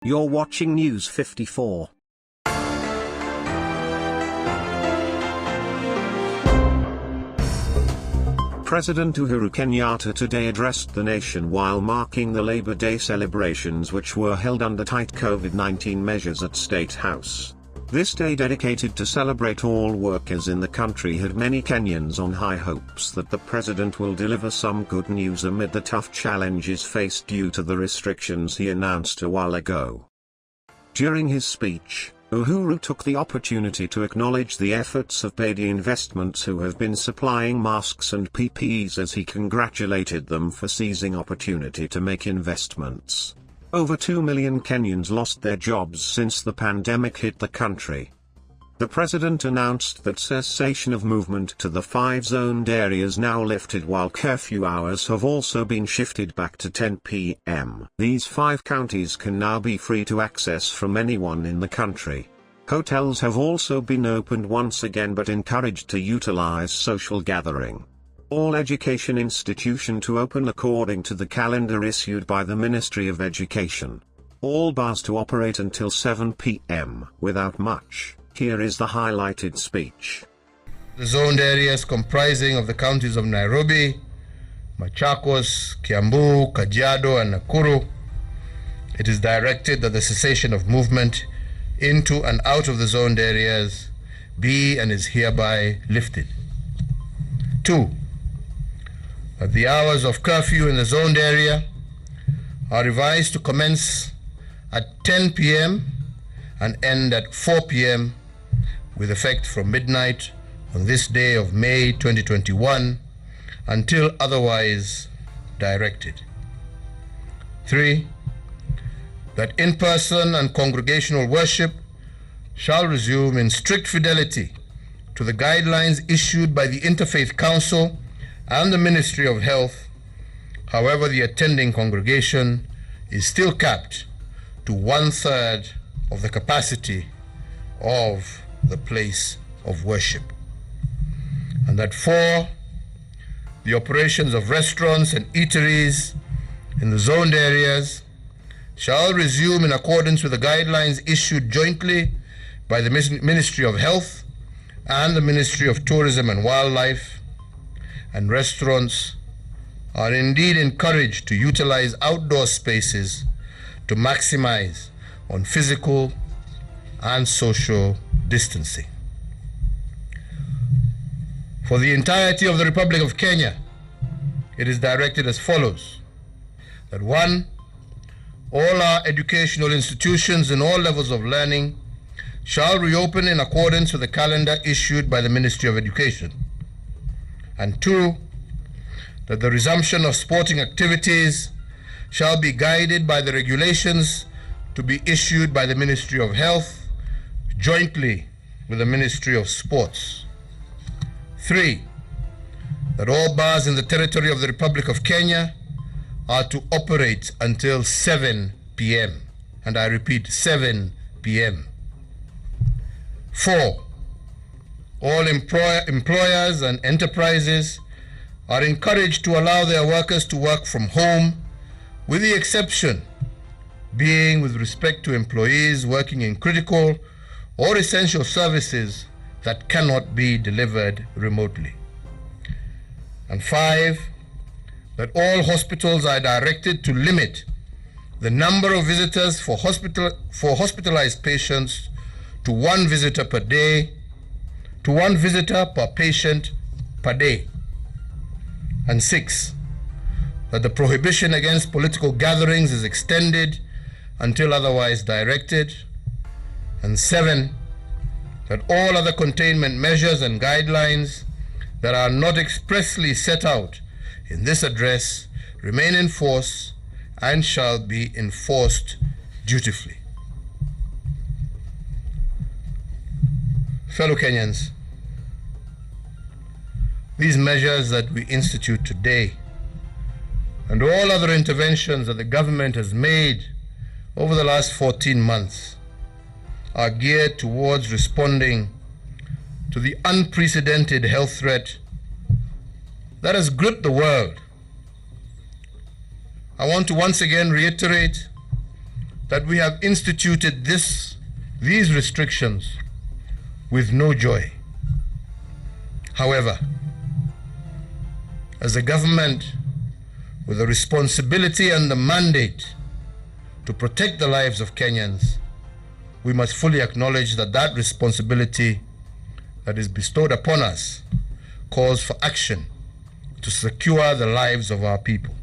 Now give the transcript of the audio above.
You're watching News 54. President Uhuru Kenyatta today addressed the nation while marking the Labour Day celebrations, which were held under tight COVID-19 measures at State House. This day, dedicated to celebrate all workers in the country, had many Kenyans on high hopes that the president will deliver some good news amid the tough challenges faced due to the restrictions he announced a while ago. During his speech, Uhuru took the opportunity to acknowledge the efforts of 𝙏𝙝𝙖𝙣 Investments, who have been supplying masks and PPEs, as he congratulated them for seizing opportunity to make investments. Over 2 million Kenyans lost their jobs since the pandemic hit the country. The president announced that cessation of movement to the 5 zoned areas now lifted, while curfew hours have also been shifted back to 10 p.m. These 5 counties can now be free to access from anyone in the country. Hotels have also been opened once again, but encouraged to utilize social gathering. All education institutions to open according to the calendar issued by the Ministry of Education. All bars to operate until 7 p.m. without much. Here is the highlighted speech. The zoned areas comprising of the counties of Nairobi, Machakos, Kiambu, Kajiado and Nakuru, it is directed that the cessation of movement into and out of the zoned areas be and is hereby lifted. 2. That the hours of curfew in the zoned area are revised to commence at 10 p.m. and end at 4 p.m. with effect from midnight on this day of May 2021 until otherwise directed. 3. That in-person and congregational worship shall resume in strict fidelity to the guidelines issued by the Interfaith Council and the Ministry of Health. However, the attending congregation is still capped to 1/3 of the capacity of the place of worship. And that 4, the operations of restaurants and eateries in the zoned areas shall resume in accordance with the guidelines issued jointly by the Ministry of Health and the Ministry of Tourism and Wildlife, and restaurants are indeed encouraged to utilize outdoor spaces to maximize on physical and social distancing. For the entirety of the Republic of Kenya, it is directed as follows: that 1, all our educational institutions in all levels of learning shall reopen in accordance with the calendar issued by the Ministry of Education. And 2, that the resumption of sporting activities shall be guided by the regulations to be issued by the Ministry of Health jointly with the Ministry of Sports. 3, that all bars in the territory of the Republic of Kenya are to operate until 7 p.m. And I repeat, 7 p.m. 4, all employers and enterprises are encouraged to allow their workers to work from home, with the exception being with respect to employees working in critical or essential services that cannot be delivered remotely. And 5, that all hospitals are directed to limit the number of visitors for hospitalized patients to 1 visitor per day, to 1 visitor per patient per day. And 6, that the prohibition against political gatherings is extended until otherwise directed. And 7, that all other containment measures and guidelines that are not expressly set out in this address remain in force and shall be enforced dutifully. Fellow Kenyans, these measures that we institute today and all other interventions that the government has made over the last 14 months are geared towards responding to the unprecedented health threat that has gripped the world. I want to once again reiterate that we have instituted these restrictions with no joy. However, as a government with the responsibility and the mandate to protect the lives of Kenyans, we must fully acknowledge that that responsibility that is bestowed upon us calls for action to secure the lives of our people.